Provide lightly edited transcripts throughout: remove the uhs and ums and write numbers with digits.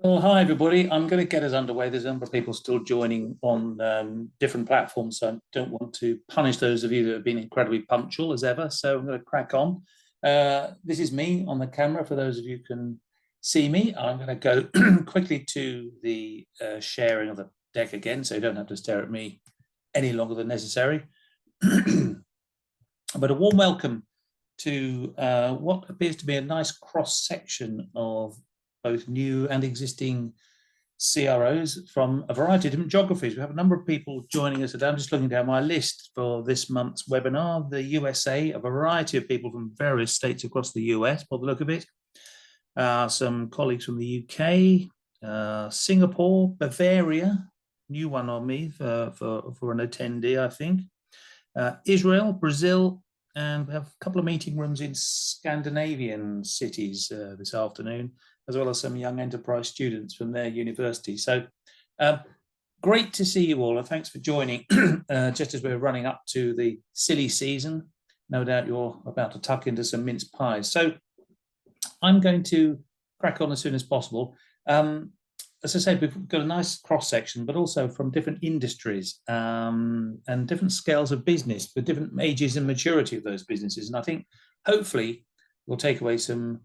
Well, hi everybody. I'm going to get us underway. There's a number of people still joining on different platforms, so I don't want to punish those of you that have been incredibly punctual as ever. So I'm going to crack on. This is me on the camera. For those of you who can see me, I'm going to go quickly to the sharing of the deck again, so you don't have to stare at me any longer than necessary. But a warm welcome to what appears to be a nice cross section of both new and existing CROs from a variety of different geographies. We have a number of people joining us today. I'm just looking down my list for this month's webinar. The USA, a variety of people from various states across the US, by the look of it. Some colleagues from the UK, Singapore, Bavaria, new one on me for an attendee, I think. Israel, Brazil, and we have a couple of meeting rooms in Scandinavian cities this afternoon, as well as some young enterprise students from their university. So great to see you all, and thanks for joining just as we're running up to the silly season. No doubt you're about to tuck into some mince pies. So I'm going to crack on as soon as possible. As I said, we've got a nice cross section, but also from different industries and different scales of business, with different ages and maturity of those businesses. And I think hopefully we'll take away some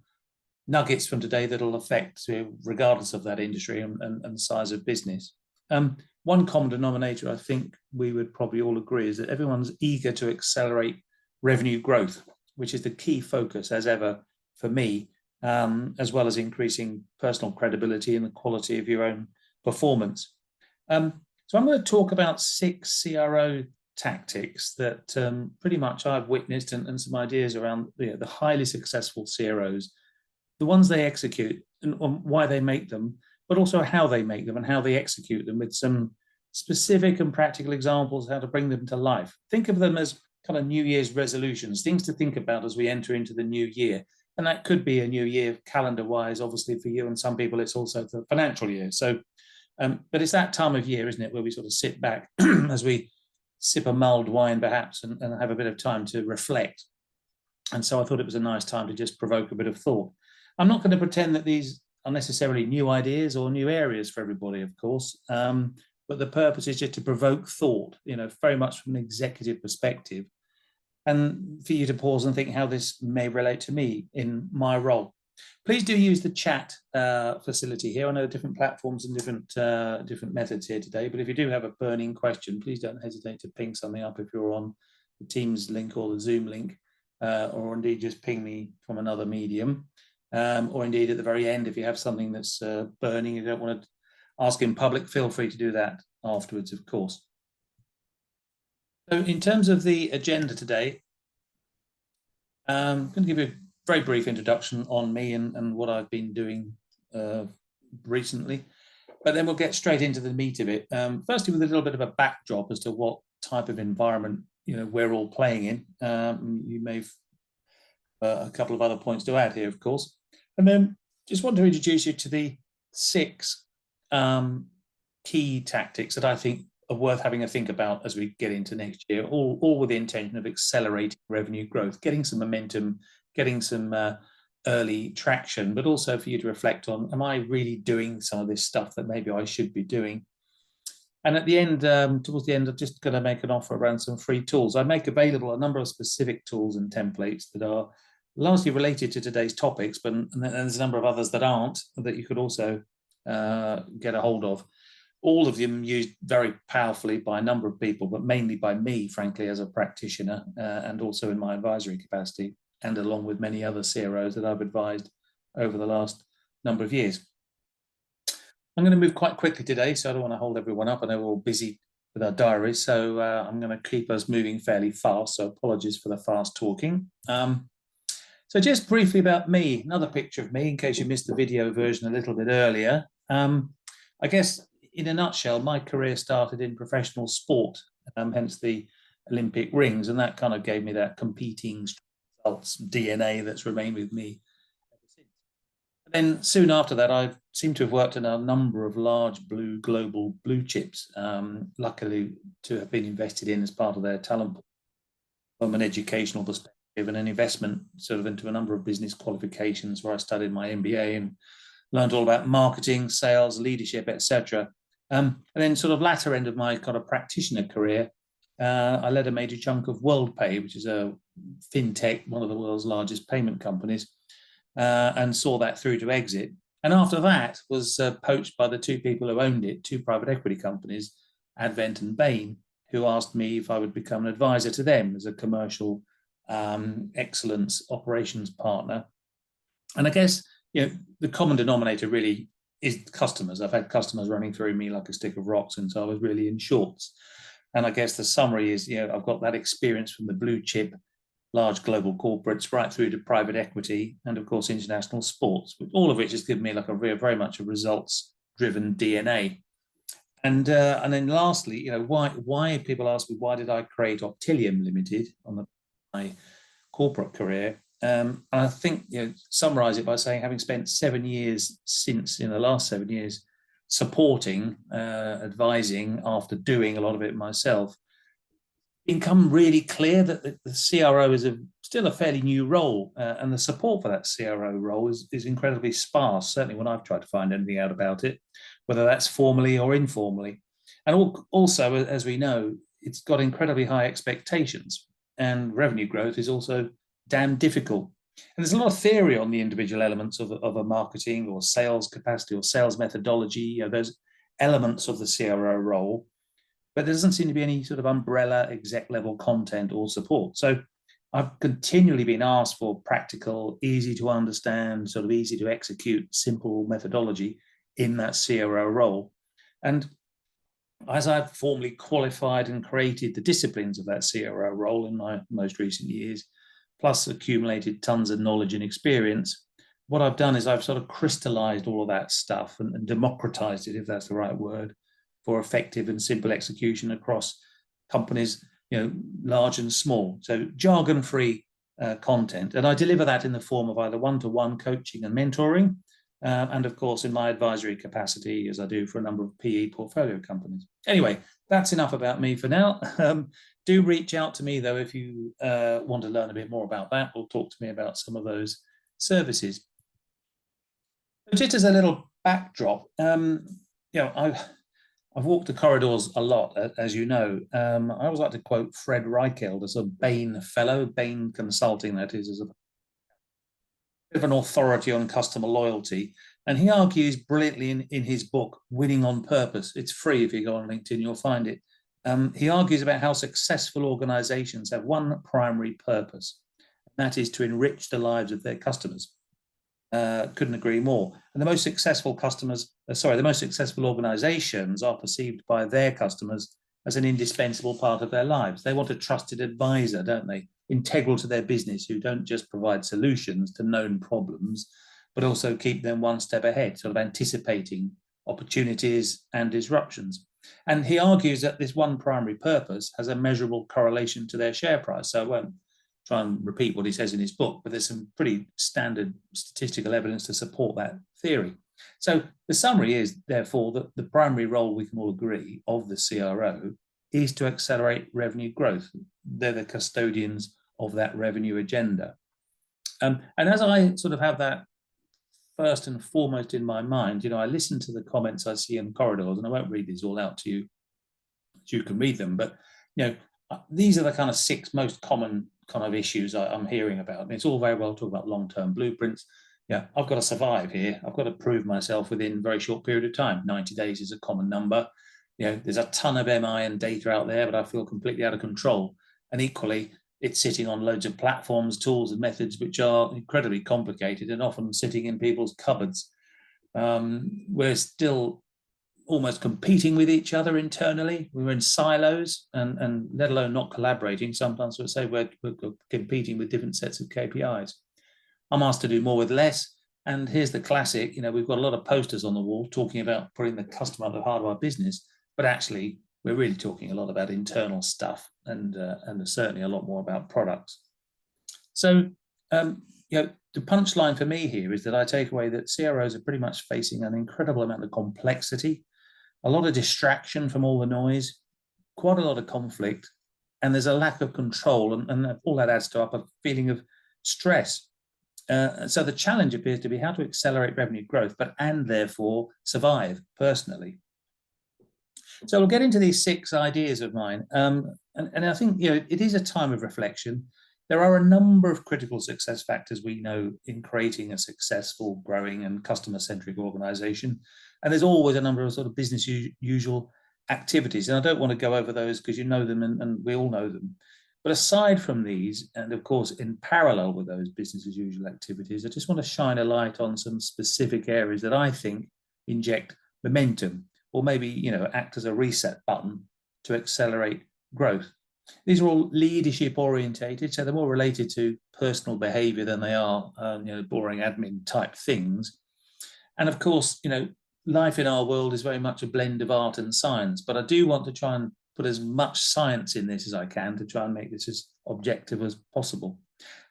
nuggets from today that'll affect, regardless of that industry and size of business. One common denominator, I think we would probably all agree, is that everyone's eager to accelerate revenue growth, which is the key focus as ever for me. As well as increasing personal credibility and the quality of your own performance. So I'm going to talk about 6 CRO tactics that pretty much I've witnessed and some ideas around the highly successful CROs, the ones they execute and why they make them, but also how they make them and how they execute them, with some specific and practical examples how to bring them to life. Think of them as kind of New Year's resolutions, things to think about as we enter into the new year. And that could be a new year calendar-wise, obviously, for you. And some people, it's also the financial year. So, but it's that time of year, isn't it, where we sort of sit back as we sip a mulled wine, perhaps, and have a bit of time to reflect. And so I thought it was a nice time to just provoke a bit of thought. I'm not going to pretend that these are necessarily new ideas or new areas for everybody, of course. But the purpose is just to provoke thought, very much from an executive perspective, and for you to pause and think how this may relate to me in my role. Please do use the chat facility here. I know different platforms and different methods here today, but if you do have a burning question, please don't hesitate to ping something up if you're on the Teams link or the Zoom link, or indeed just ping me from another medium, or indeed at the very end, if you have something that's burning, you don't want to ask in public, feel free to do that afterwards, of course. So in terms of the agenda today, I'm going to give you a very brief introduction on me and what I've been doing recently, but then we'll get straight into the meat of it. Firstly, with a little bit of a backdrop as to what type of environment we're all playing in. You may have a couple of other points to add here, of course. And then just want to introduce you to the 6 key tactics that I think are worth having a think about as we get into next year, all with the intention of accelerating revenue growth, getting some momentum, getting some early traction, but also for you to reflect on, am I really doing some of this stuff that maybe I should be doing? And at the end, towards the end, I'm just going to make an offer around some free tools. I make available a number of specific tools and templates that are largely related to today's topics, but there's a number of others that aren't, that you could also get a hold of. All of them used very powerfully by a number of people, but mainly by me, frankly, as a practitioner, and also in my advisory capacity, and along with many other CROs that I've advised over the last number of years. I'm going to move quite quickly today, so I don't want to hold everyone up. I know we're all busy with our diaries, so I'm going to keep us moving fairly fast, so apologies for the fast talking. So just briefly about me, another picture of me, in case you missed the video version a little bit earlier. I guess, in a nutshell, my career started in professional sport, hence the Olympic rings, and that kind of gave me that competing results DNA that's remained with me ever since. And then soon after that, I seem to have worked in a number of large global blue chips, luckily to have been invested in as part of their talent from an educational perspective and an investment sort of into a number of business qualifications, where I studied my MBA and learned all about marketing, sales, leadership, etc. And then sort of latter end of my kind of practitioner career, I led a major chunk of WorldPay, which is a fintech, one of the world's largest payment companies, and saw that through to exit. And after that was poached by the two people who owned it, two private equity companies, Advent and Bain, who asked me if I would become an advisor to them as a commercial excellence operations partner. And I guess, the common denominator really is customers. I've had customers running through me like a stick of rocks since I was really in shorts. And I guess the summary is, I've got that experience from the blue chip, large global corporates, right through to private equity, and of course international sports, all of which has given me like a very much a results-driven DNA. And then lastly, why people ask me why did I create Optilium Limited on my corporate career? And I think summarize it by saying, having spent 7 years since in the last 7 years supporting, advising after doing a lot of it myself, become really clear that the CRO is still a fairly new role, and the support for that CRO role is incredibly sparse, certainly when I've tried to find anything out about it, whether that's formally or informally. And also, as we know, it's got incredibly high expectations, and revenue growth is also damn difficult. And there's a lot of theory on the individual elements of a marketing or sales capacity or sales methodology, those elements of the CRO role, but there doesn't seem to be any sort of umbrella exec level content or support. So I've continually been asked for practical, easy to understand, sort of easy to execute, simple methodology in that CRO role. And as I've formally qualified and created the disciplines of that CRO role in my most recent years, plus accumulated tons of knowledge and experience, what I've done is I've sort of crystallized all of that stuff and democratized it, if that's the right word, for effective and simple execution across companies, large and small. So jargon-free content. And I deliver that in the form of either one-to-one coaching and mentoring, and of course in my advisory capacity, as I do for a number of PE portfolio companies. Anyway, that's enough about me for now. Do reach out to me, though, if you want to learn a bit more about that, or talk to me about some of those services. Just as a little backdrop, I've walked the corridors a lot, as you know. I always like to quote Fred Reichheld, as a Bain fellow, Bain Consulting, that is, as a bit of an authority on customer loyalty. And he argues brilliantly in his book, Winning on Purpose. It's free. If you go on LinkedIn, you'll find it. He argues about how successful organizations have one primary purpose, and that is to enrich the lives of their customers. Couldn't agree more. And the most successful organizations are perceived by their customers as an indispensable part of their lives. They want a trusted advisor, don't they? Integral to their business, who don't just provide solutions to known problems, but also keep them one step ahead, sort of anticipating opportunities and disruptions. And he argues that this one primary purpose has a measurable correlation to their share price. So I won't try and repeat what he says in his book, but there's some pretty standard statistical evidence to support that theory. So the summary is, therefore, that the primary role, we can all agree, of the CRO is to accelerate revenue growth. They're the custodians of that revenue agenda. And as I sort of have that first and foremost in my mind, I listen to the comments I see in corridors, and I won't read these all out to you, so you can read them, but these are the kind of 6 most common kind of issues I'm hearing about. And it's all very well talking about long-term blueprints. I've got to survive here. I've got to prove myself within a very short period of time. 90 days is a common number. There's a ton of MI and data out there, but I feel completely out of control. And equally, it's sitting on loads of platforms, tools, and methods which are incredibly complicated and often sitting in people's cupboards. We're still almost competing with each other internally. We're in silos, and let alone not collaborating. Sometimes we'll say we're competing with different sets of KPIs. I'm asked to do more with less. And here's the classic, we've got a lot of posters on the wall talking about putting the customer at the heart of our business, but actually we're really talking a lot about internal stuff and certainly a lot more about products. So, the punchline for me here is that I take away that CROs are pretty much facing an incredible amount of complexity, a lot of distraction from all the noise, quite a lot of conflict, and there's a lack of control, and all that adds to up a feeling of stress. So the challenge appears to be how to accelerate revenue growth, and therefore survive personally. So we'll get into these 6 ideas of mine. And I think, it is a time of reflection. There are a number of critical success factors we know in creating a successful, growing and customer-centric organization. And there's always a number of sort of business usual activities. And I don't want to go over those because you know them and we all know them. But aside from these, and of course, in parallel with those business as usual activities, I just want to shine a light on some specific areas that I think inject momentum, or maybe, act as a reset button to accelerate growth. These are all leadership orientated, so they're more related to personal behavior than they are, boring admin type things. And of course, life in our world is very much a blend of art and science, but I do want to try and put as much science in this as I can to try and make this as objective as possible.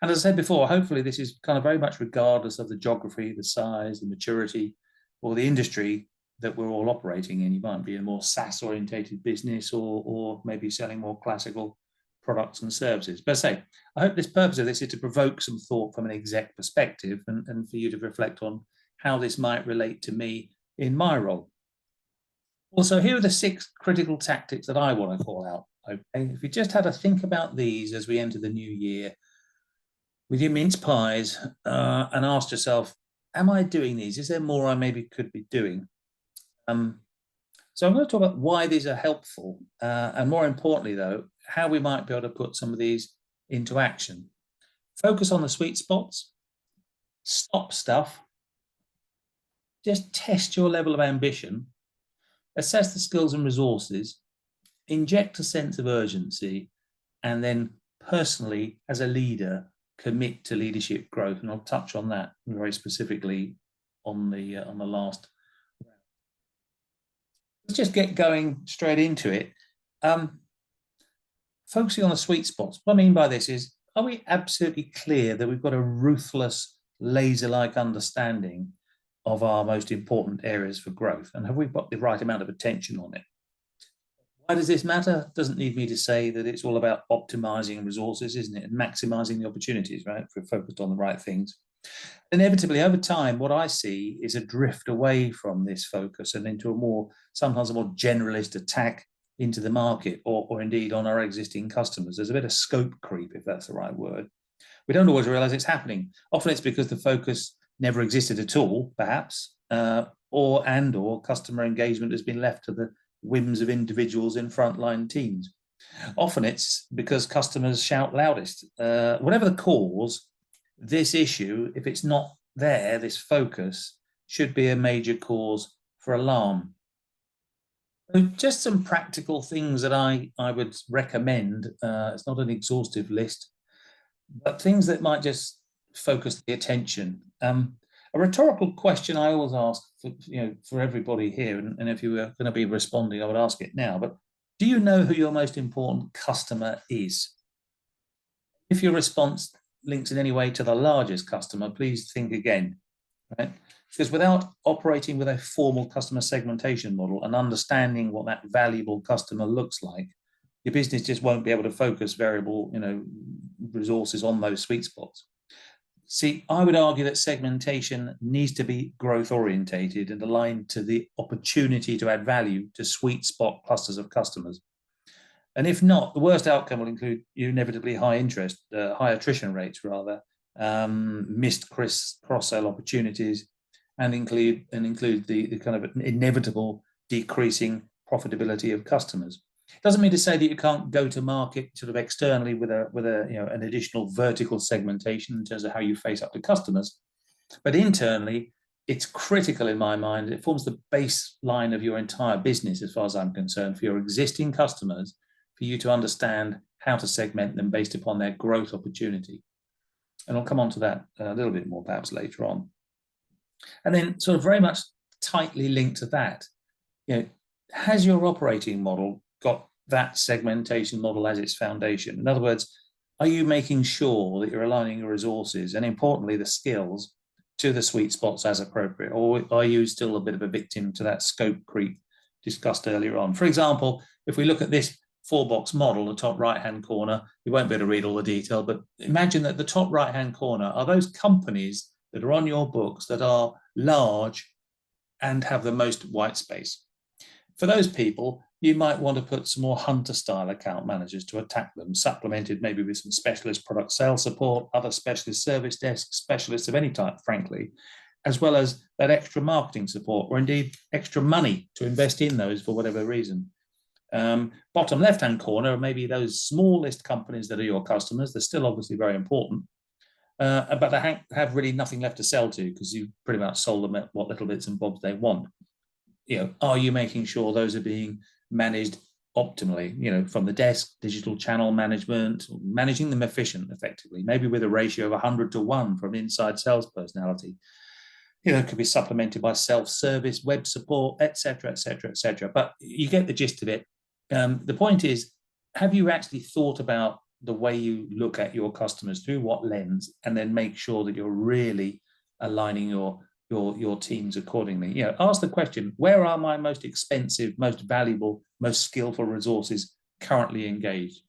And as I said before, hopefully this is kind of very much regardless of the geography, the size, the maturity, or the industry that we're all operating in. You might be a more SaaS orientated business or maybe selling more classical products and services. But I hope the purpose of this is to provoke some thought from an exec perspective and for you to reflect on how this might relate to me in my role. Also, here are the 6 critical tactics that I want to call out. Okay? If you just had to think about these as we enter the new year with your mince pies and ask yourself, am I doing these? Is there more I maybe could be doing? So I'm going to talk about why these are helpful and more importantly, though, how we might be able to put some of these into action. Focus on the sweet spots, stop stuff, just test your level of ambition, assess the skills and resources, inject a sense of urgency, and then personally, as a leader, commit to leadership growth. And I'll touch on that very specifically on the last. Let's just get going straight into it. Focusing on the sweet spots. What I mean by this is, are we absolutely clear that we've got a ruthless, laser-like understanding of our most important areas for growth? And have we got the right amount of attention on it? Why does this matter? Doesn't need me to say that it's all about optimizing resources, isn't it? And maximizing the opportunities, right? If we're focused on the right things. Inevitably, over time, what I see is a drift away from this focus and into sometimes a more generalist attack into the market or indeed on our existing customers. There's a bit of scope creep, if that's the right word. We don't always realize it's happening. Often it's because the focus never existed at all, perhaps, or customer engagement has been left to the whims of individuals in frontline teams. Often it's because customers shout loudest. Whatever the cause, this issue, if it's not there, this focus, should be a major cause for alarm. So just some practical things that I would recommend. It's not an exhaustive list, but things that might just focus the attention. A rhetorical question I always ask for everybody here, and if you were going to be responding, I would ask it now, but do you know who your most important customer is? If your response links in any way to the largest customer, please think again, right? Because without operating with a formal customer segmentation model and understanding what that valuable customer looks like, your business just won't be able to focus variable, resources on those sweet spots. See, I would argue that segmentation needs to be growth orientated and aligned to the opportunity to add value to sweet spot clusters of customers. And if not, the worst outcome will include inevitably high attrition rates rather, missed cross-sell opportunities, and include the kind of inevitable decreasing profitability of customers. Doesn't mean to say that you can't go to market sort of externally with an additional vertical segmentation in terms of how you face up to customers, but internally, it's critical in my mind. It forms the baseline of your entire business, as far as I'm concerned, for your existing customers, for you to understand how to segment them based upon their growth opportunity. And I'll come on to that a little bit more perhaps later on. And then sort of very much tightly linked to that, has your operating model got that segmentation model as its foundation? In other words, are you making sure that you're aligning your resources and importantly the skills to the sweet spots as appropriate? Or are you still a bit of a victim to that scope creep discussed earlier on? For example, if we look at this four-box model, the top right-hand corner, you won't be able to read all the detail, but imagine that the top right-hand corner are those companies that are on your books that are large and have the most white space. For those people, you might want to put some more hunter-style account managers to attack them, supplemented maybe with some specialist product sales support, other specialist service desks, specialists of any type, frankly, as well as that extra marketing support, or indeed extra money to invest in those for whatever reason. Bottom left-hand corner are maybe those smallest companies that are your customers. They're still obviously very important, but they have really nothing left to sell to because you've pretty much sold them at what little bits and bobs they want. Are you making sure those are being managed optimally, from the desk, digital channel management, managing them effectively, maybe with a ratio of 100 to 1 for an inside sales personality. It could be supplemented by self-service, web support, etc., etc., etc. But you get the gist of it. The point is, have you actually thought about the way you look at your customers through what lens, and then make sure that you're really aligning your teams accordingly? Ask the question, where are my most expensive, most valuable, most skillful resources currently engaged?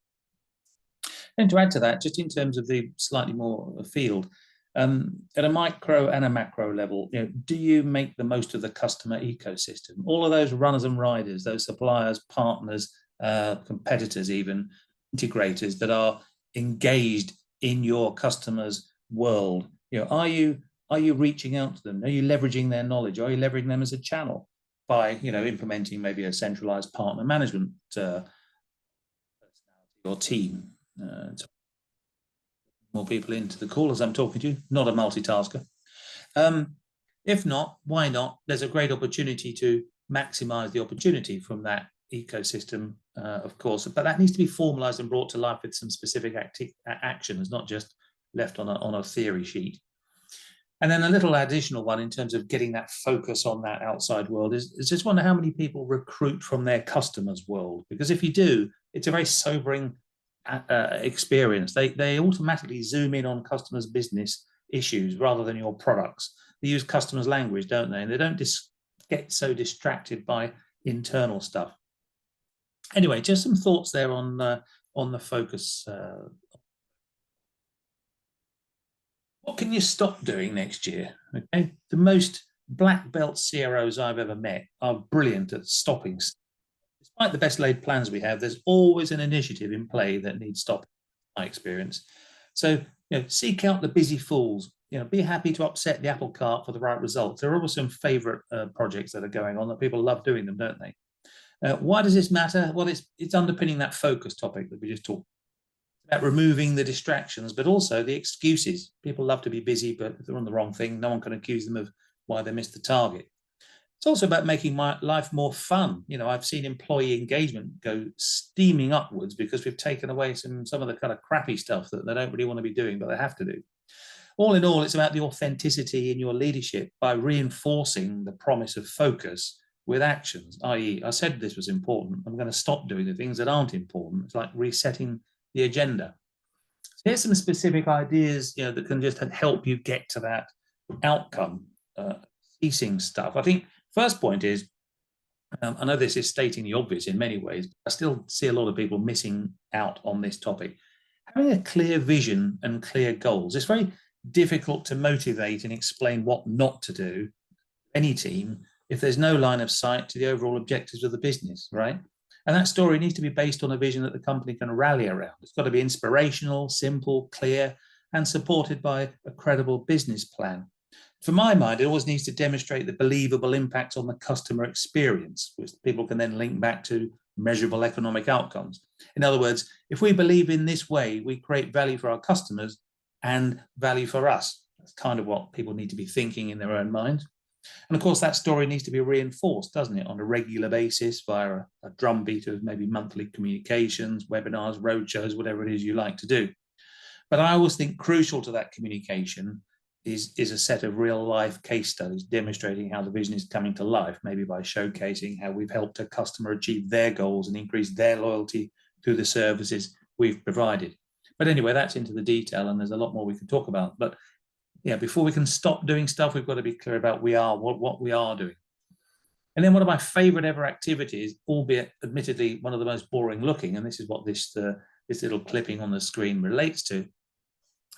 And to add to that, just in terms of the slightly more field, at a micro and a macro level, do you make the most of the customer ecosystem? All of those runners and riders, those suppliers, partners, competitors, even integrators that are engaged in your customers' world. Are you reaching out to them? Are you leveraging their knowledge? Are you leveraging them as a channel by implementing maybe a centralized partner management personality or team? More people into the call as I'm talking to you, not a multitasker. If not, why not? There's a great opportunity to maximize the opportunity from that ecosystem, of course, but that needs to be formalized and brought to life with some specific actions, not just left on a theory sheet. And then a little additional one in terms of getting that focus on that outside world is just wonder how many people recruit from their customers' world, because if you do, it's a very sobering experience. They automatically zoom in on customers' business issues rather than your products. They use customers' language, don't they? And they don't get so distracted by internal stuff. Anyway, just some thoughts there on the focus. What can you stop doing next year? Okay, the most black belt CROs I've ever met are brilliant at stopping. Despite the best laid plans we have, there's always an initiative in play that needs stopping, my experience. So, seek out the busy fools. Be happy to upset the apple cart for the right results. There are always some favorite projects that are going on that people love doing them, don't they? Why does this matter? Well, it's underpinning that focus topic that we just talked about, removing the distractions, but also the excuses. People love to be busy, but if they're on the wrong thing, no one can accuse them of why they missed the target. It's also about making my life more fun. I've seen employee engagement go steaming upwards because we've taken away some of the kind of crappy stuff that they don't really want to be doing, but they have to do. All in all, it's about the authenticity in your leadership by reinforcing the promise of focus with actions, i.e., I said this was important, I'm going to stop doing the things that aren't important. It's like resetting the agenda. So here's some specific ideas that can just help you get to that outcome, ceasing stuff. I think first point is, I know this is stating the obvious in many ways, but I still see a lot of people missing out on this topic. Having a clear vision and clear goals. It's very difficult to motivate and explain what not to do, any team, if there's no line of sight to the overall objectives of the business, right? And that story needs to be based on a vision that the company can rally around. It's got to be inspirational, simple, clear, and supported by a credible business plan. For my mind, it always needs to demonstrate the believable impact on the customer experience, which people can then link back to measurable economic outcomes. In other words, if we believe in this way, we create value for our customers and value for us. That's kind of what people need to be thinking in their own minds. And of course, that story needs to be reinforced, doesn't it, on a regular basis via a drumbeat of maybe monthly communications, webinars, roadshows, whatever it is you like to do. But I always think crucial to that communication is a set of real life case studies demonstrating how the vision is coming to life, maybe by showcasing how we've helped a customer achieve their goals and increase their loyalty through the services we've provided. But anyway, that's into the detail, and there's a lot more we can talk about. But before we can stop doing stuff, we've got to be clear about what we are doing. And then one of my favorite ever activities, albeit admittedly one of the most boring looking, and this is what this little clipping on the screen relates to,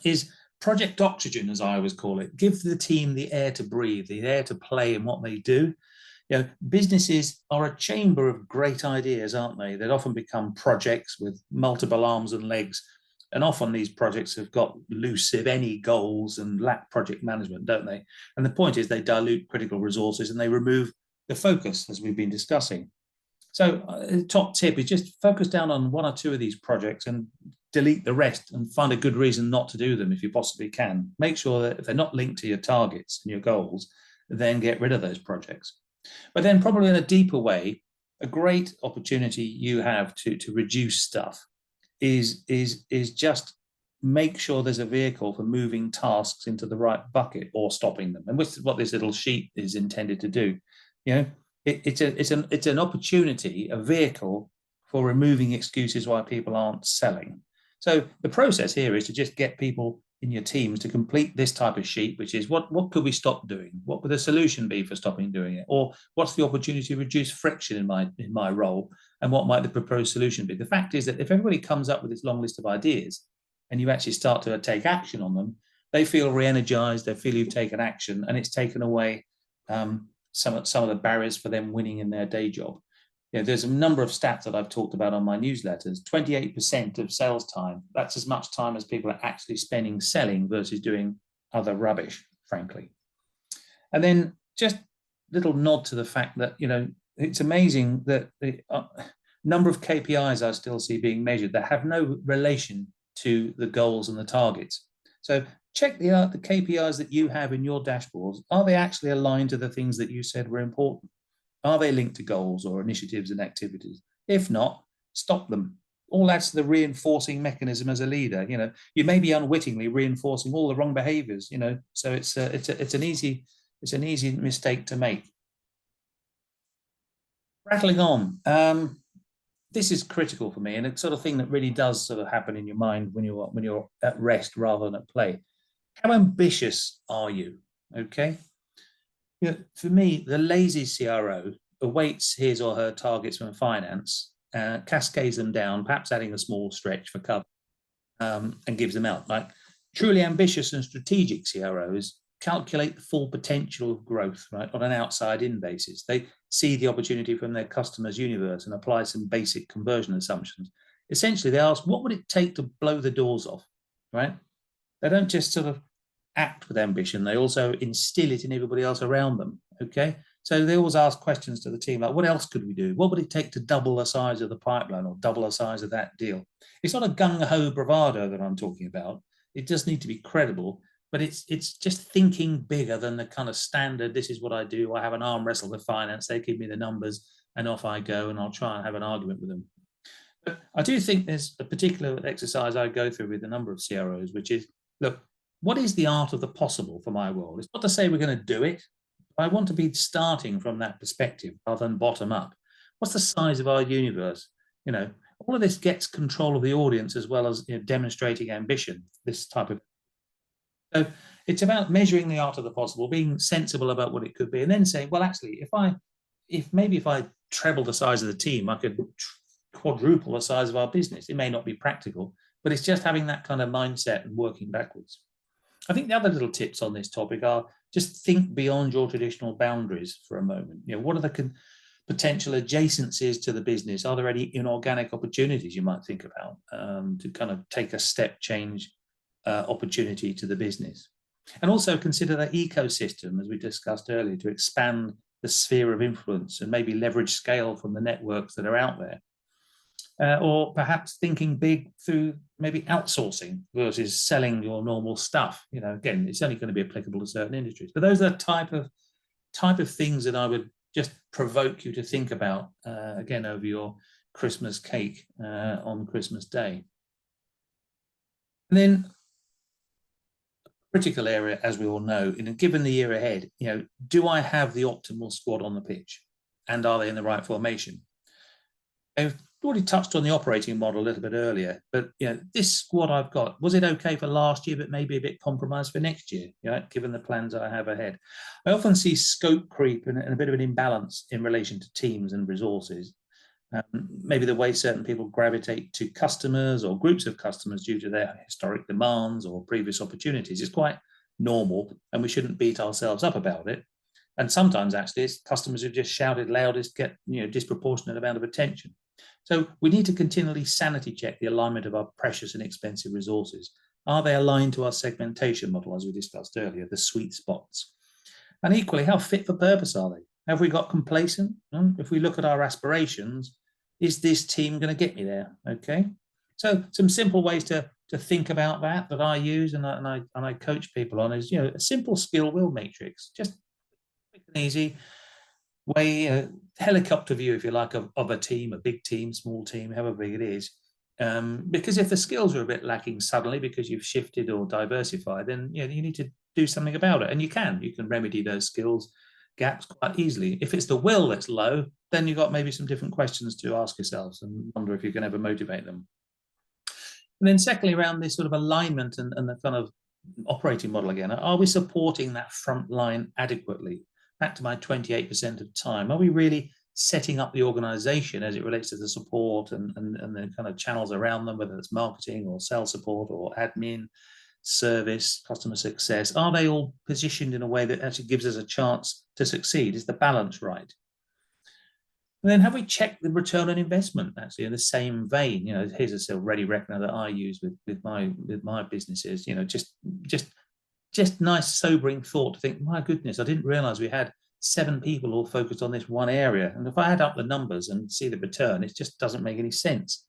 is Project Oxygen, as I always call it. Give the team the air to breathe, the air to play in what they do. Businesses are a chamber of great ideas, aren't they? That often become projects with multiple arms and legs. And often these projects have got loose, if any, goals and lack project management, don't they? And the point is they dilute critical resources and they remove the focus, as we've been discussing. So top tip is just focus down on one or two of these projects and delete the rest, and find a good reason not to do them if you possibly can. Make sure that if they're not linked to your targets and your goals, then get rid of those projects. But then probably in a deeper way, a great opportunity you have to reduce stuff is just make sure there's a vehicle for moving tasks into the right bucket or stopping them. And this is what this little sheet is intended to do. It's an opportunity, a vehicle for removing excuses why people aren't selling. So the process here is to just get people in your teams to complete this type of sheet, which is what could we stop doing? What would the solution be for stopping doing it? Or what's the opportunity to reduce friction in my role? And what might the proposed solution be? The fact is that if everybody comes up with this long list of ideas and you actually start to take action on them, they feel re-energized, they feel you've taken action, and it's taken away some of the barriers for them winning in their day job. There's a number of stats that I've talked about on my newsletters. 28% of sales time, that's as much time as people are actually spending selling versus doing other rubbish, frankly. And then just a little nod to the fact that, it's amazing that the number of KPIs I still see being measured that have no relation to the goals and the targets. So check the KPIs that you have in your dashboards. Are they actually aligned to the things that you said were important? Are they linked to goals or initiatives and activities? If not, stop them. All that's the reinforcing mechanism as a leader. You may be unwittingly reinforcing all the wrong behaviors. So it's an easy mistake to make. Rattling on. This is critical for me, and it's sort of thing that really does sort of happen in your mind when you're at rest rather than at play. How ambitious are you? Okay. For me, the lazy CRO awaits his or her targets from finance, cascades them down, perhaps adding a small stretch for cover, and gives them out. Like truly ambitious and strategic CROs calculate the full potential of growth, right, on an outside-in basis. They see the opportunity from their customers' universe and apply some basic conversion assumptions. Essentially, they ask, what would it take to blow the doors off, right? They don't just sort of act with ambition, they also instill it in everybody else around them, okay? So they always ask questions to the team like, what else could we do? What would it take to double the size of the pipeline or double the size of that deal? It's not a gung-ho bravado that I'm talking about. It does need to be credible, but it's just thinking bigger than the kind of standard, this is what I do, I have an arm wrestle with finance, they give me the numbers, and off I go, and I'll try and have an argument with them. But I do think there's a particular exercise I go through with a number of CROs, which is, look, what is the art of the possible for my world? It's not to say we're going to do it. I want to be starting from that perspective rather than bottom up. What's the size of our universe? All of this gets control of the audience as well as demonstrating ambition, this type of. So it's about measuring the art of the possible, being sensible about what it could be, and then saying, well, actually, if I treble the size of the team, I could quadruple the size of our business. It may not be practical, but it's just having that kind of mindset and working backwards. I think the other little tips on this topic are just think beyond your traditional boundaries for a moment. What are the potential adjacencies to the business? Are there any inorganic opportunities you might think about to kind of take a step change opportunity to the business? And also consider the ecosystem, as we discussed earlier, to expand the sphere of influence and maybe leverage scale from the networks that are out there. Or perhaps thinking big through maybe outsourcing versus selling your normal stuff. Again, it's only going to be applicable to certain industries. But those are the type of things that I would just provoke you to think about, again, over your Christmas cake on Christmas Day. And then a critical area, as we all know, given the year ahead, do I have the optimal squad on the pitch? And are they in the right formation? already touched on the operating model a little bit earlier, but this squad I've got, was it okay for last year, but maybe a bit compromised for next year, given the plans I have ahead? I often see scope creep and a bit of an imbalance in relation to teams and resources. Maybe the way certain people gravitate to customers or groups of customers due to their historic demands or previous opportunities is quite normal, and we shouldn't beat ourselves up about it. And sometimes actually it's customers who just shouted loudest get disproportionate amount of attention. So we need to continually sanity check the alignment of our precious and expensive resources. Are they aligned to our segmentation model, as we discussed earlier, the sweet spots? And equally, how fit for purpose are they? Have we got complacent? If we look at our aspirations, is this team going to get me there? Okay. So some simple ways to think about that I use and I coach people on is, a simple skill will matrix, just quick and easy way, helicopter view, if you like, of a team, a big team, small team, however big it is. Because if the skills are a bit lacking suddenly because you've shifted or diversified, then you need to do something about it. And you can remedy those skills gaps quite easily. If it's the will that's low, then you've got maybe some different questions to ask yourselves and wonder if you can ever motivate them. And then secondly, around this sort of alignment and the kind of operating model again, are we supporting that front line adequately? Back to my 28% of time, are we really setting up the organization as it relates to the support and the kind of channels around them, whether it's marketing or sales support or admin, service, customer success? Are they all positioned in a way that actually gives us a chance to succeed? Is the balance right? And then have we checked the return on investment actually in the same vein? Here's a sort of ready reckoner that I use with my businesses. Just nice sobering thought to think, my goodness, I didn't realize we had 7 people all focused on this one area. And if I add up the numbers and see the return, it just doesn't make any sense.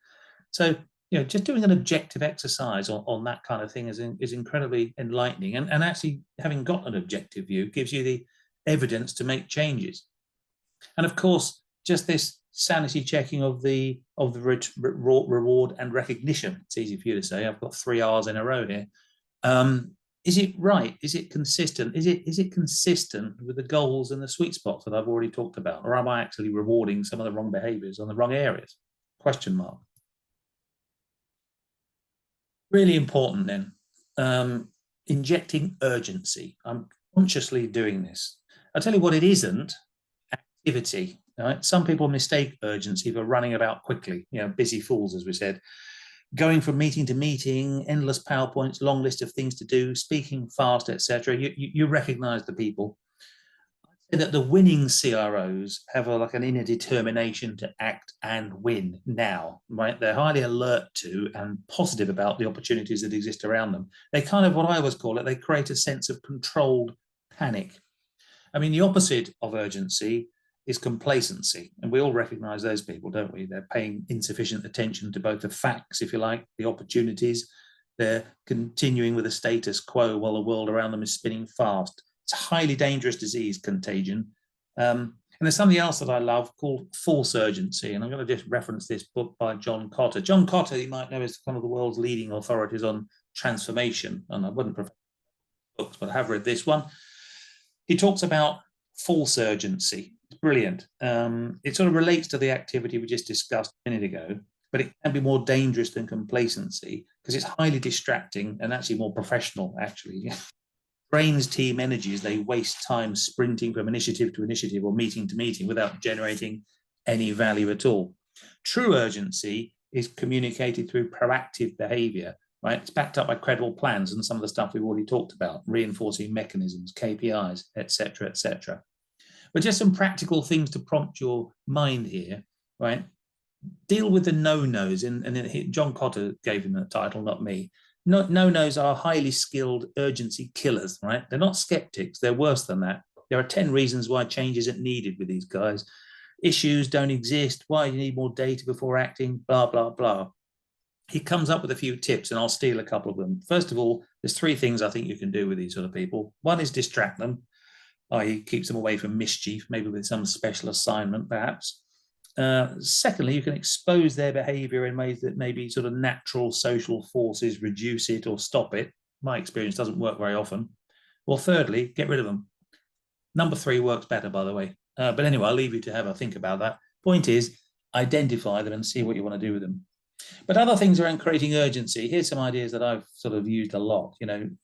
So, just doing an objective exercise on that kind of thing is incredibly enlightening. And actually having got an objective view gives you the evidence to make changes. And of course, just this sanity checking of the reward and recognition. It's easy for you to say, I've got 3 R's in a row here. Is it right? Is it consistent? Is it consistent with the goals and the sweet spots that I've already talked about? Or am I actually rewarding some of the wrong behaviors on the wrong areas? Question mark. Really important then, injecting urgency. I'm consciously doing this. I'll tell you what it isn't, activity. Right? Some people mistake urgency for running about quickly, busy fools, as we said. Going from meeting to meeting, endless PowerPoints, long list of things to do, speaking fast, etc. You recognize the people. I'd say that the winning CROs have an inner determination to act and win now, right? They're highly alert to and positive about the opportunities that exist around them. They kind of, what I always call it, they create a sense of controlled panic. I mean, the opposite of urgency is complacency. And we all recognize those people, don't we? They're paying insufficient attention to both the facts, if you like, the opportunities. They're continuing with the status quo while the world around them is spinning fast. It's a highly dangerous disease, contagion. And there's something else that I love called false urgency. And I'm going to just reference this book by John Cotter. John Cotter, you might know, is one of the world's leading authorities on transformation. And I wouldn't prefer books, but I have read this one. He talks about false urgency. It's brilliant. It sort of relates to the activity we just discussed a minute ago, but it can be more dangerous than complacency because it's highly distracting and actually more professional, actually. Drains team energy as they waste time sprinting from initiative to initiative or meeting to meeting without generating any value at all. True urgency is communicated through proactive behavior, right? It's backed up by credible plans and some of the stuff we've already talked about, reinforcing mechanisms, KPIs, etc., etc. But just some practical things to prompt your mind here, right? Deal with the no-nos. And John Cotter gave him the title, not me. No-nos are highly skilled urgency killers, right? They're not skeptics. They're worse than that. There are 10 reasons why change isn't needed with these guys. Issues don't exist. Why you need more data before acting, blah, blah, blah. He comes up with a few tips, and I'll steal a couple of them. First of all, there's 3 things I think you can do with these sort of people. One is distract them, i.e. keeps them away from mischief, maybe with some special assignment, perhaps. Secondly, you can expose their behavior in ways that maybe sort of natural social forces reduce it or stop it. My experience doesn't work very often. Or thirdly, get rid of them. Number 3 works better, by the way. But anyway, I'll leave you to have a think about that. Point is, identify them and see what you want to do with them. But other things around creating urgency, here's some ideas that I've sort of used a lot,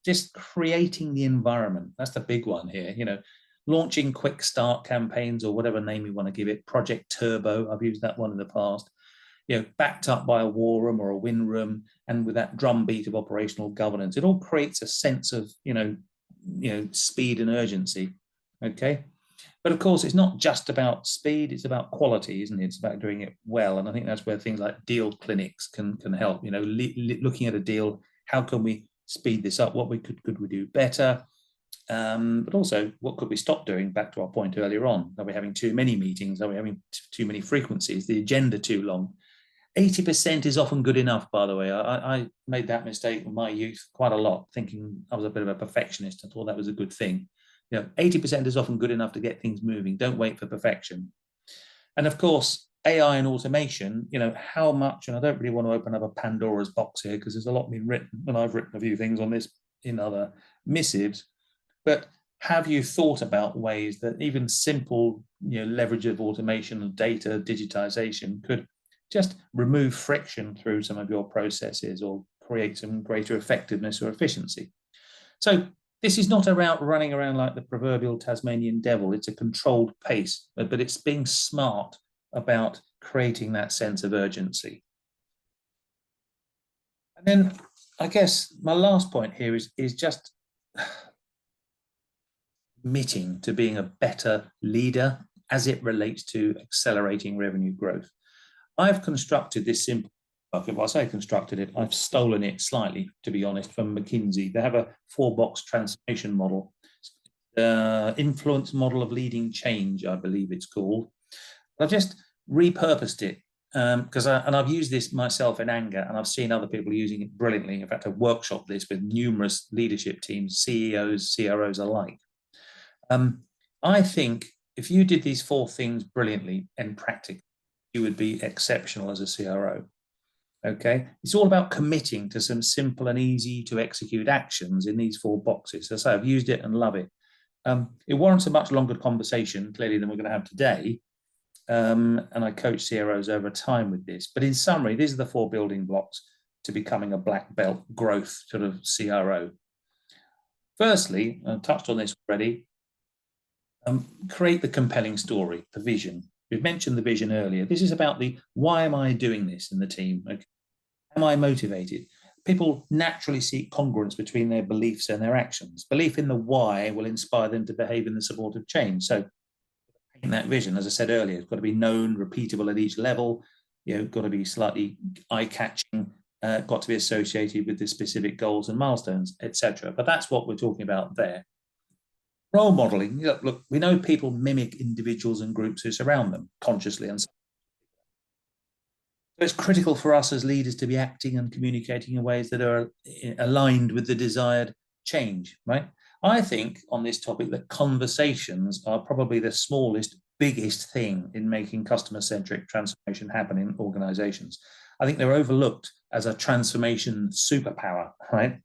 just creating the environment. That's the big one here, launching quick start campaigns or whatever name you want to give it. Project Turbo, I've used that one in the past, backed up by a war room or a win room, and with that drumbeat of operational governance, it all creates a sense of, speed and urgency. Okay. But of course, it's not just about speed, it's about quality, isn't it? It's about doing it well. And I think that's where things like deal clinics can help, looking at a deal, how can we speed this up? What could we do better? But also, what could we stop doing? Back to our point earlier on. Are we having too many meetings? Are we having too many frequencies? The agenda too long? 80% is often good enough, by the way. I made that mistake in my youth quite a lot, thinking I was a bit of a perfectionist. I thought that was a good thing. 80% is often good enough to get things moving. Don't wait for perfection. And of course, AI and automation, how much, and I don't really want to open up a Pandora's box here because there's a lot been written, and I've written a few things on this in other missives, but have you thought about ways that even simple, leverage of automation and data digitization could just remove friction through some of your processes or create some greater effectiveness or efficiency? So this is not about running around like the proverbial Tasmanian devil. It's a controlled pace, but it's being smart about creating that sense of urgency. And then I guess my last point here is just committing to being a better leader as it relates to accelerating revenue growth. I've constructed this simple, if I say constructed it, I've stolen it slightly, to be honest, from McKinsey. They have a 4-box transformation model, influence model of leading change, I believe it's called. I've just repurposed it because I've used this myself in anger, and I've seen other people using it brilliantly. In fact, I've workshopped this with numerous leadership teams, CEOs, CROs alike. I think if you did these 4 things brilliantly and practically, you would be exceptional as a CRO. Okay, it's all about committing to some simple and easy to execute actions in these 4 boxes. As I say, I've used it and love it. It warrants a much longer conversation, clearly, than we're going to have today. And I coach CROs over time with this. But in summary, these are the 4 building blocks to becoming a black belt growth sort of CRO. Firstly, I touched on this already, create the compelling story, the vision. We've mentioned the vision earlier. This is about the why am I doing this in the team? Okay. Am I motivated? People naturally seek congruence between their beliefs and their actions. Belief in the why will inspire them to behave in the support of change. So in that vision, as I said earlier, it's got to be known, repeatable at each level, got to be slightly eye-catching, got to be associated with the specific goals and milestones, etc. But that's what we're talking about there. Role modeling, look, we know people mimic individuals and groups who surround them consciously and so it's critical for us as leaders to be acting and communicating in ways that are aligned with the desired change, right? I think on this topic that conversations are probably the smallest, biggest thing in making customer-centric transformation happen in organizations. I think they're overlooked as a transformation superpower, right?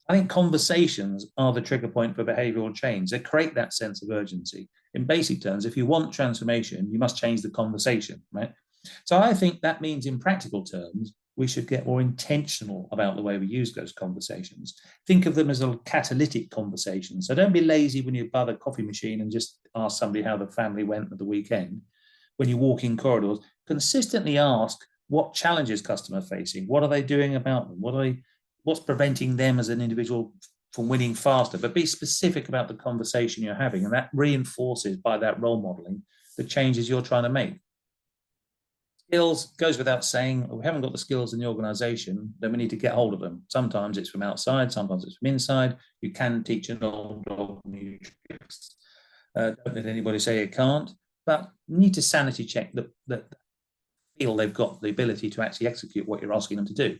I think conversations are the trigger point for behavioral change. They create that sense of urgency. In basic terms, if you want transformation, you must change the conversation, right? So I think that means in practical terms, we should get more intentional about the way we use those conversations. Think of them as a catalytic conversation. So don't be lazy when you're by the coffee machine and just ask somebody how the family went at the weekend. When you walk in corridors, consistently ask what challenges customers are facing. What are they doing about them? What's preventing them as an individual from winning faster? But be specific about the conversation you're having, and that reinforces by that role modeling the changes you're trying to make. Skills goes without saying. We haven't got the skills in the organization, then we need to get hold of them. Sometimes it's from outside, sometimes it's from inside. You can teach an old dog new tricks. Don't let anybody say you can't, but you need to sanity check that feel they've got the ability to actually execute what you're asking them to do.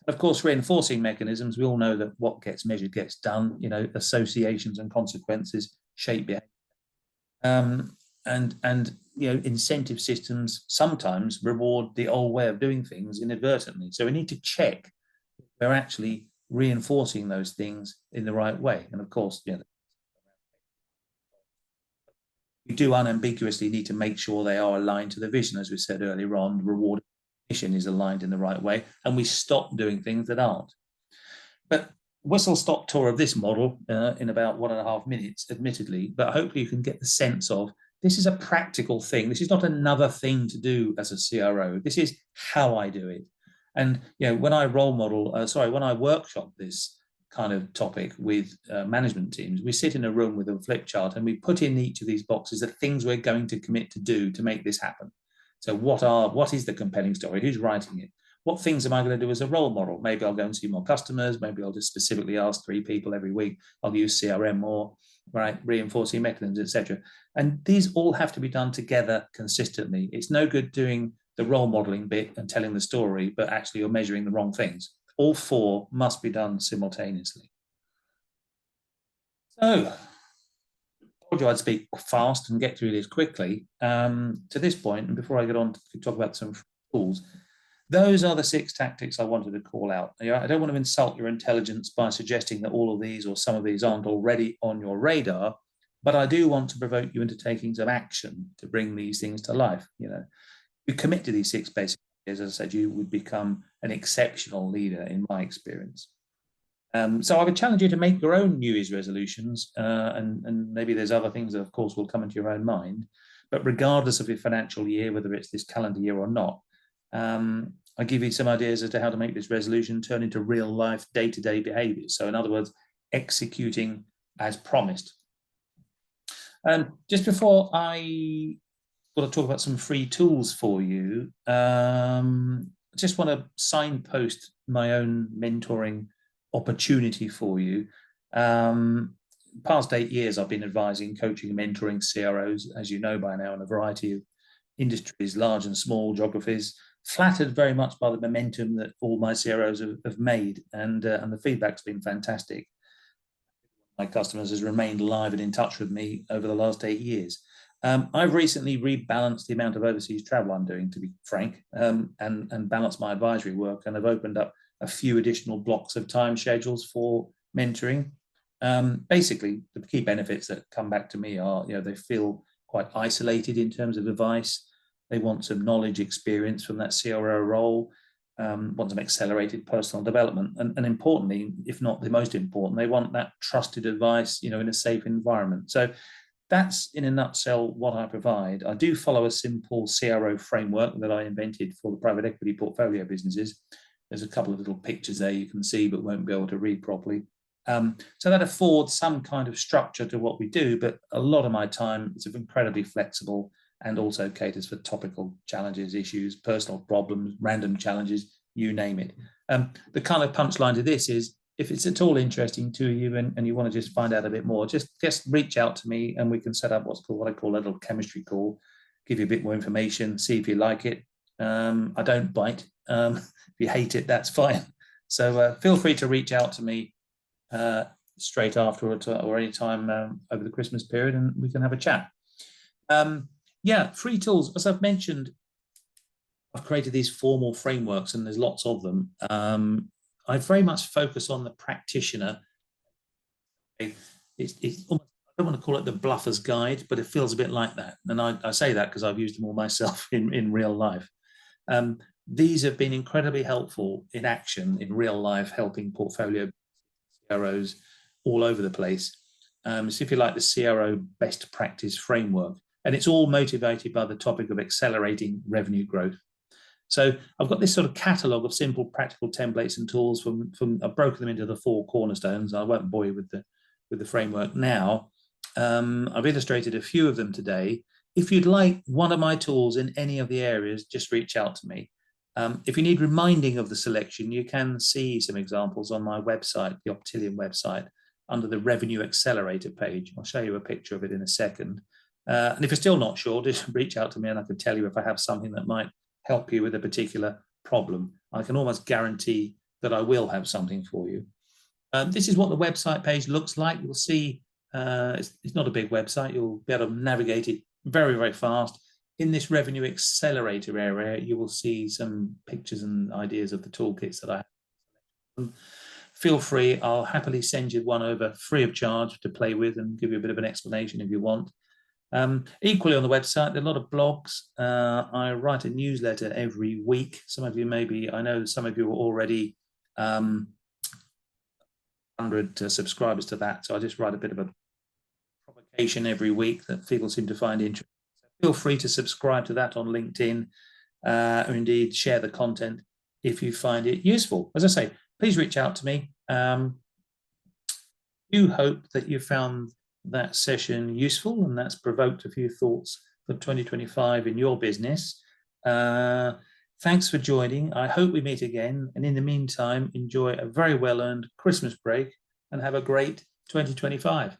Of course, reinforcing mechanisms, we all know that what gets measured gets done. Associations and consequences shape behavior. And incentive systems sometimes reward the old way of doing things inadvertently. So we need to check we're actually reinforcing those things in the right way. And of course, we we do unambiguously need to make sure they are aligned to the vision, as we said earlier on. Reward mission is aligned in the right way, and we stop doing things that aren't. But whistle-stop tour of this model in about 1.5 minutes, admittedly, but hopefully you can get the sense of this is a practical thing. This is not another thing to do as a CRO. This is how I do it. And when I when I workshop this kind of topic with management teams, we sit in a room with a flip chart and we put in each of these boxes the things we're going to commit to do to make this happen. So what is the compelling story? Who's writing it? What things am I going to do as a role model? Maybe I'll go and see more customers. Maybe I'll just specifically ask 3 people every week. I'll use CRM more, right? Reinforcing mechanisms, etc. And these all have to be done together consistently. It's no good doing the role modeling bit and telling the story, but actually you're measuring the wrong things. All 4 must be done simultaneously. So, I told you I'd speak fast and get through this quickly. To this point, and before I get on to talk about some tools, those are the 6 tactics I wanted to call out. I don't want to insult your intelligence by suggesting that all of these or some of these aren't already on your radar, but I do want to provoke you into taking some action to bring these things to life. You commit to these 6 basic ideas, as I said, you would become an exceptional leader in my experience. So I would challenge you to make your own New Year's resolutions, and maybe there's other things that, of course, will come into your own mind. But regardless of your financial year, whether it's this calendar year or not, I give you some ideas as to how to make this resolution turn into real life day-to-day behaviors. So in other words, executing as promised. Just before I want to talk about some free tools for you, I just want to signpost my own mentoring opportunity for you. Past 8 years, I've been advising, coaching, mentoring CROs, as you know by now, in a variety of industries, large and small geographies, flattered very much by the momentum that all my CROs have made, and the feedback's been fantastic. My customers has remained alive and in touch with me over the last 8 years. I've recently rebalanced the amount of overseas travel I'm doing, to be frank, and balanced my advisory work, and have opened up a few additional blocks of time schedules for mentoring. Basically, the key benefits that come back to me are, they feel quite isolated in terms of advice. They want some knowledge, experience from that CRO role, want some accelerated personal development. And importantly, if not the most important, they want that trusted advice, in a safe environment. So that's, in a nutshell, what I provide. I do follow a simple CRO framework that I invented for the private equity portfolio businesses. There's a couple of little pictures there you can see, but won't be able to read properly. So that affords some kind of structure to what we do, but a lot of my time is incredibly flexible and also caters for topical challenges, issues, personal problems, random challenges, you name it. The kind of punchline to this is, if it's at all interesting to you and you want to just find out a bit more, just reach out to me and we can set up what I call a little chemistry call, give you a bit more information, see if you like it. I don't bite. If you hate it, that's fine. So feel free to reach out to me straight afterwards or any time over the Christmas period, and we can have a chat. Free tools. As I've mentioned, I've created these formal frameworks, and there's lots of them. I very much focus on the practitioner. It's almost, I don't want to call it the bluffer's guide, but it feels a bit like that. And I say that because I've used them all myself in real life. These have been incredibly helpful in action, in real life, helping portfolio CROs all over the place. So if you like, the CRO best practice framework, and it's all motivated by the topic of accelerating revenue growth. So I've got this sort of catalogue of simple practical templates and tools I've broken them into the 4 cornerstones. I won't bore you with the framework now. I've illustrated a few of them today. If you'd like one of my tools in any of the areas, just reach out to me. If you need reminding of the selection, you can see some examples on my website, the Optilium website, under the Revenue Accelerator page. I'll show you a picture of it in a second. And if you're still not sure, just reach out to me and I can tell you if I have something that might help you with a particular problem. I can almost guarantee that I will have something for you. This is what the website page looks like. You'll see it's not a big website. You'll be able to navigate it very, very fast. In this Revenue Accelerator area, you will see some pictures and ideas of the toolkits that I have. Feel free, I'll happily send you one over free of charge to play with and give you a bit of an explanation if you want. Equally on the website, there are a lot of blogs. I write a newsletter every week. Some of you maybe, I know some of you are already 100 subscribers to that. So I just write a bit of a provocation every week that people seem to find interesting. So feel free to subscribe to that on LinkedIn, or indeed share the content if you find it useful. As I say, please reach out to me. Do hope that you found that session useful and that's provoked a few thoughts for 2025 in your business. Thanks for joining. I hope we meet again. And in the meantime, enjoy a very well-earned Christmas break and have a great 2025.